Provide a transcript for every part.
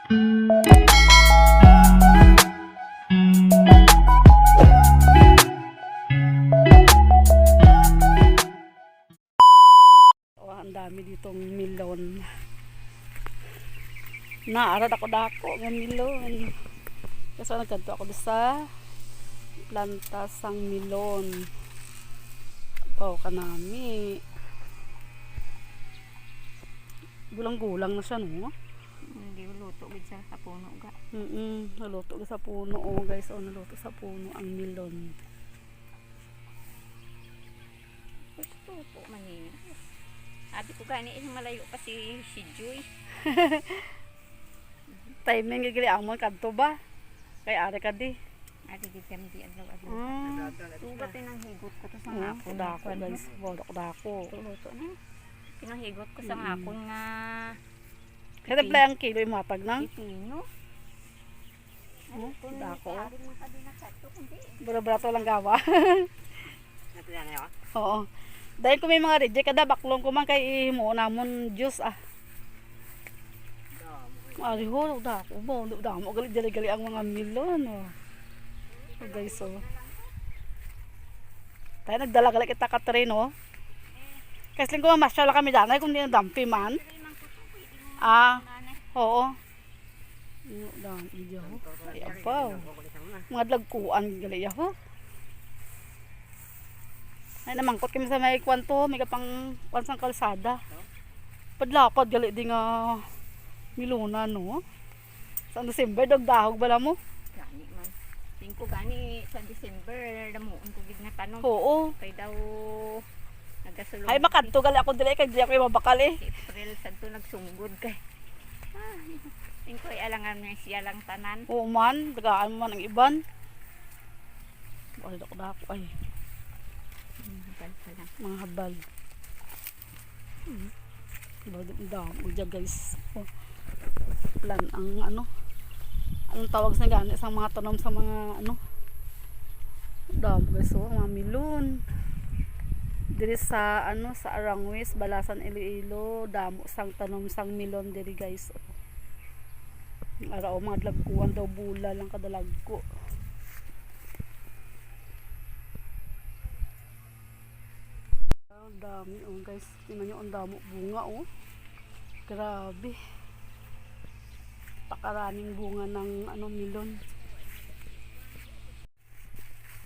Oh, ang dami ditong milon. Naarad ako dako ng milon. Kasi nagkanto ako sa planta sang milon. Oh, kanami. Gulang-gulang na siya, no? Hindi luto gid sa puno ga. Naluto sa puno, oh guys. Oh, naluto sa puno ang milon. Gusto po man eh. Sabi ko gani malayo pa si Joy. Timing gigili amon kadto ba? Kay are ka di. Adi gid kami di adlaw-adlaw. Tugat Pinang higot ko to sa nga hapon. dako guys. Dako. Luto na. Pinanghigot ko sa hapon nga Kaya play ang kilo imatag nang. pipino. Dako. Ari mo ka din na kadto kundi. Bura-brato lang gawa. Natyan na Oo. Dahil kung may mga reject kada baklong ko man kay ihimo namon juice ah. Ari ho dako mo damo gali ang mga milon oh. Oh guys oh. Tayo nagdala gali kita ka train oh. Kasi lang ko masyala kami danay kung di na dampi man. Ah. Oo. Dam iyo. Ay apaw. Mga dagkuan gali ho. Ay namangkot kami sa may kwanto, may kapang kwansang kalsada. Padlapad gali di nga miluna no. Sa December dagdahog bala mo. Gani man. Tingko gani sa December damuon ko gid nga tanong. Oo. Kay daw nagasulong. Ay makadto gali ako dili kay di ako mabakal eh. Si April sadto nagsunggod kay. Tingko ay alangan nga siya lang tanan. Oo man, dagaan man ang iban. Wala dako ay mga habal. Damo dyan guys. Oh. Plan ang ano. Anong tawag sa gani sa mga tanom sa mga ano. Damo guys. Oh, mga milon. Diri sa ano sa Arangwis, Balasan, Iloilo, damo sang tanom sang milon diri guys. Oh. Araw mga lagkuan daw bula lang kadalagko. Dami oh guys, tingnan nyo ang damo bunga oh. Grabe. Pakaraming bunga ng ano milon.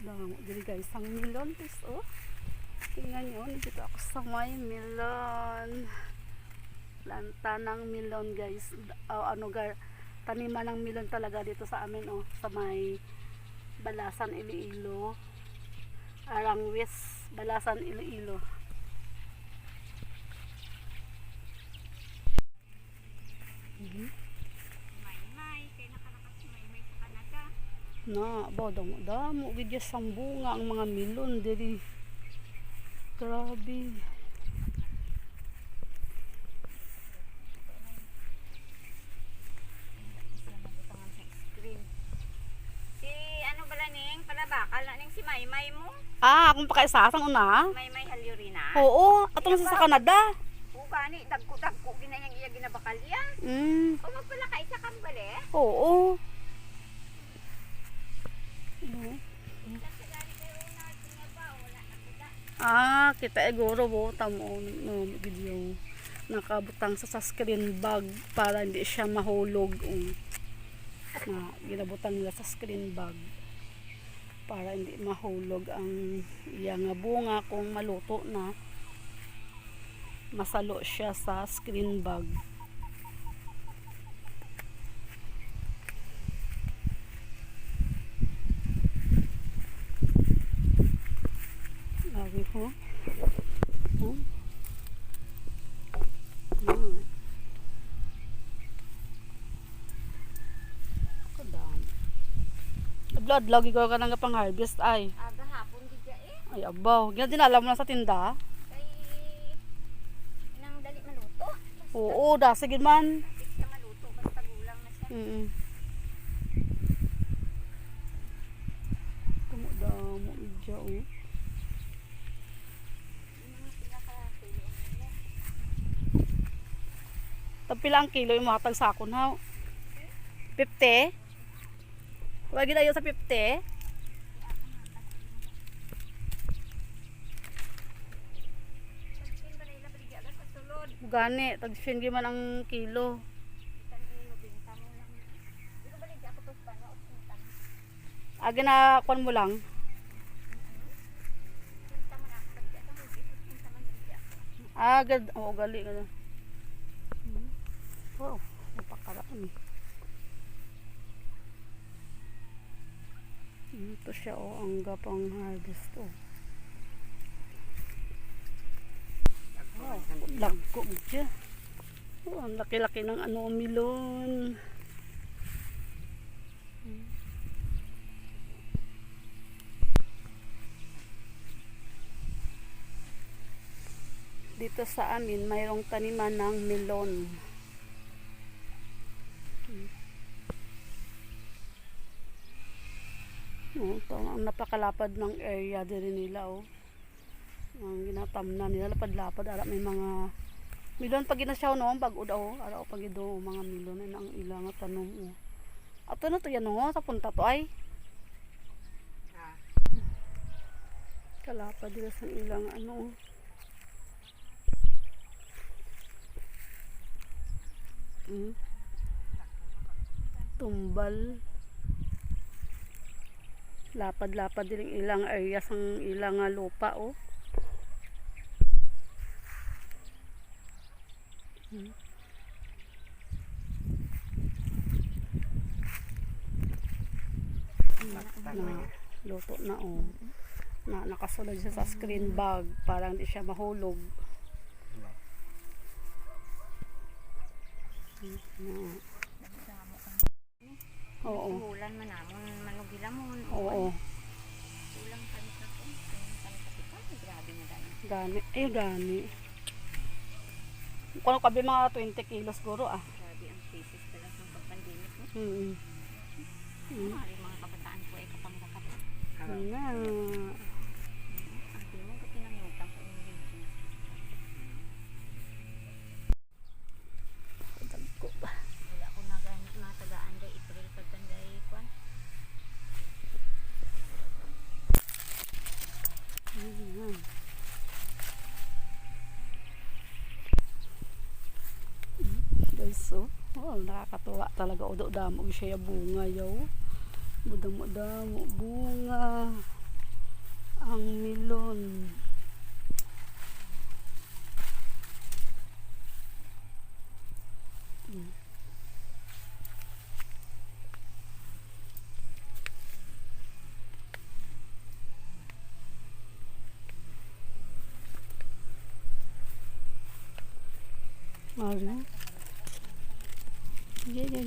Damo diri guys, ang milon guys oh. Tingnan nyo, dito ako sa may milon. Planta ng milon guys. Ano taniman ng milon talaga dito sa amin oh, sa may Balasan, Iloilo. Arangwis, Balasan, Iloilo. May kay nakalakas may sa Canada. Na, damo gid sang bunga ang mga milon diri. Grabe. Si ano bala ning palabakal na ning si Maymay mo? Ah, akong pakaisasang una. Maymay Halyurina. Oo, atong sa Canada. O gani dagko ginayang iya ginabakal iya. O magpala ka isa kang bali. Oo. Ah, kita egoro bo tamo no video nakabutang sa screen bag para hindi siya mahulog na ginabutang nila sa screen bag para hindi mahulog ang iyang bunga kung maluto na masalo siya sa screen bag. Lagi ho. Kadam. Blood lagi ko ka nang pang harvest ay. Aga hapon gid eh. Ay abaw, gina din alam mo na sa tinda. Kay nang dali maluto. Oo, dasig man. Siya maluto basta gulang na siya. Damo idya oh. Tapila ang kilo yung matag sakon ha. 50? Wagi dayo sa 50? Pagkin ba nila baligya ka sa sulod? Gani, tag 100 man ang kilo. Itan mo binta mo lang. Di ko baligya ko tos pa no usintan. Agi na kuan mo lang. Pinta man ako baligya ka mo pinta man baligya. Agad, oo gali ka. Wow, napakarami. Ito siya ang gapang harvest oh. Wow, lagko mo siya. Oh, ang laki-laki ng ano, melon. Dito sa amin, mayroong taniman ng melon. Oh, ito ang napakalapad ng area din nila oh. Ang ginatamnan nila lapad-lapad ara may mga milon pag ginasyaw no pag udaw ara pag ido mga milon na ang ilang tanom oh. Ato na to yan oh sa punta to ay. Kalapad nila sa ilang ano. Tumbal. Lapad-lapad din ilang area sang ilang lupa oh. Na luto na oh. Na nakasulod siya sa screen bag para hindi siya mahulog. Oo. Ulan man namon manugilamon. Oo. Ulang kami sa ko. Kami kapitan, grabe na dami. Gani. Ay gani. Kung kabi mga 20 kilos siguro ah. Grabe ang cases talaga ng pag-pandemic. No? Mm. Mga kabataan ko ay kapanggakat. Na. Ang mo kasi nangyutang ko yung video. Dagko ba? Wala ko natagaan day April pagtanday kwan. Guys, so, oh, nakakatuwa talaga udo damo siya bunga yaw. Budamo bunga ang melon. Ano? Yeah.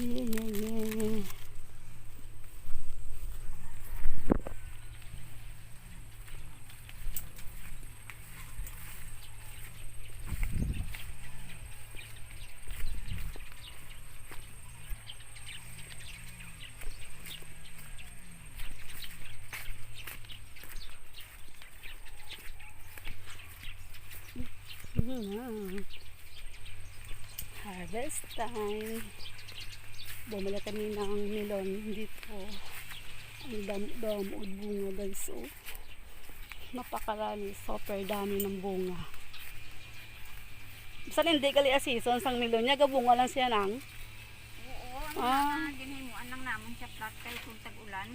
Harvest time. Bumili kami ng melon dito. Ang damo bunga guys. Oh. Napakarami. Super dami ng bunga. Saan hindi kali season sang melon niya. Gabunga lang siya nang. Oo, ginimuan lang naman siya flat kay kung tag-ulan.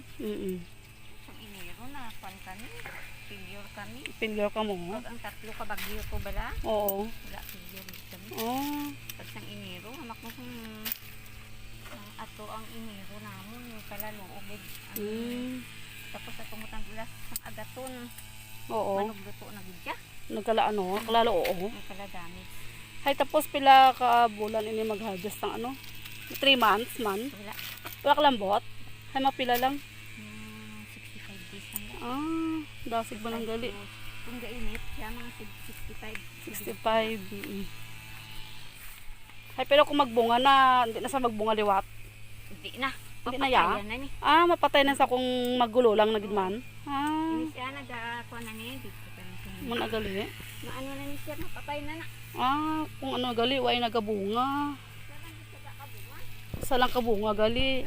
Sa Enero na kwan kami. Failure kami. Failure ka mo? Pag ang tatlo ka bagyo ko bala. Oo. Wala failure kami. Oh. Pag sang Enero, anak mo kung ato ang Enero namon yung kalaluogid. Tapos atong utang ulas sang agaton. Oo. Manugluto na gid siya. Nagkala ano? Kalalo oo. Ang kala damage. Hay tapos pila ka bulan ini mag-harvest ng ano? 3 months man. Wala. Wala ka lambot? Hay mapila lang. 65 days lang. Dasig ba ng gali? Kung gainit, siya mga 65. 65. Hay pero kung magbunga na, hindi na sa magbunga liwat. Hindi na. Hindi na ya? Papatayan na ni. Mapatay na sa kung magulo lang na gidman. Ini siya nagkakuha na ni. Dito pa na siya. Man gali. Maano na ni siya, napatay na na. Kung ano gali, way nagabunga. Kailan di siya kakabunga? Sa lang kabunga gali.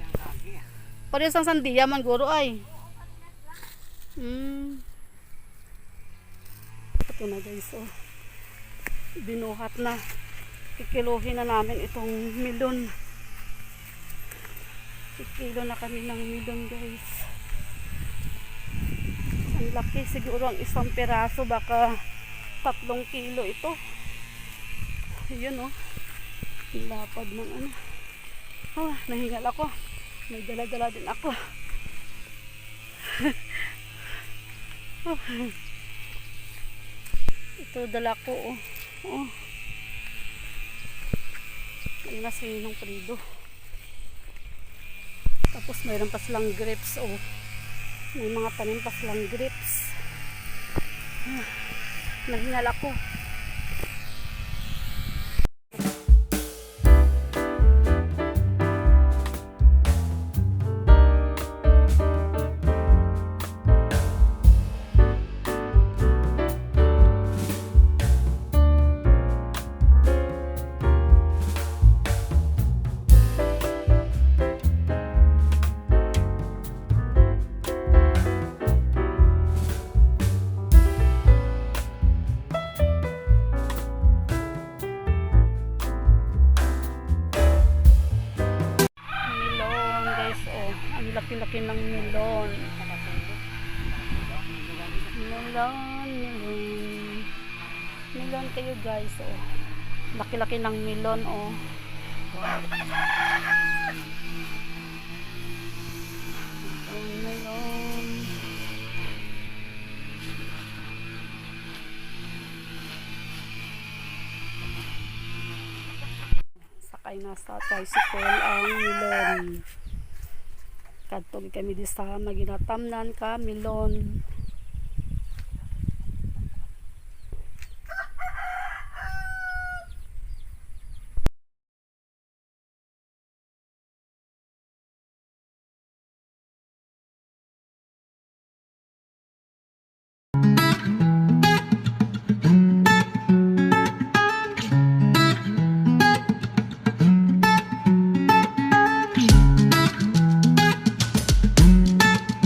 Parehas ang sandiya man guro ay. Ito na guys, oh. Binuhat na. Kikiluhin na namin itong milon. Kikilo na kami ng milon guys. Ang laki, siguro ang isang peraso baka 3 kilo ito. Ayun oh. Lapad ng ano. Oh, nahingal ako. May dala-dala din ako. Oh. Ito dala ko oh. Oh. Ayun na sinong prido. Tapos mayroon pa silang grapes oh. May mga tanim pa silang grapes. Ah, nahingal ako. Laki-laki ng melon. Melon kayo guys, oh. Laki-laki ng melon, oh. Melon. Sakay na sa tricycle ang melon. Kadto kami di sa maginatamnan ka melon.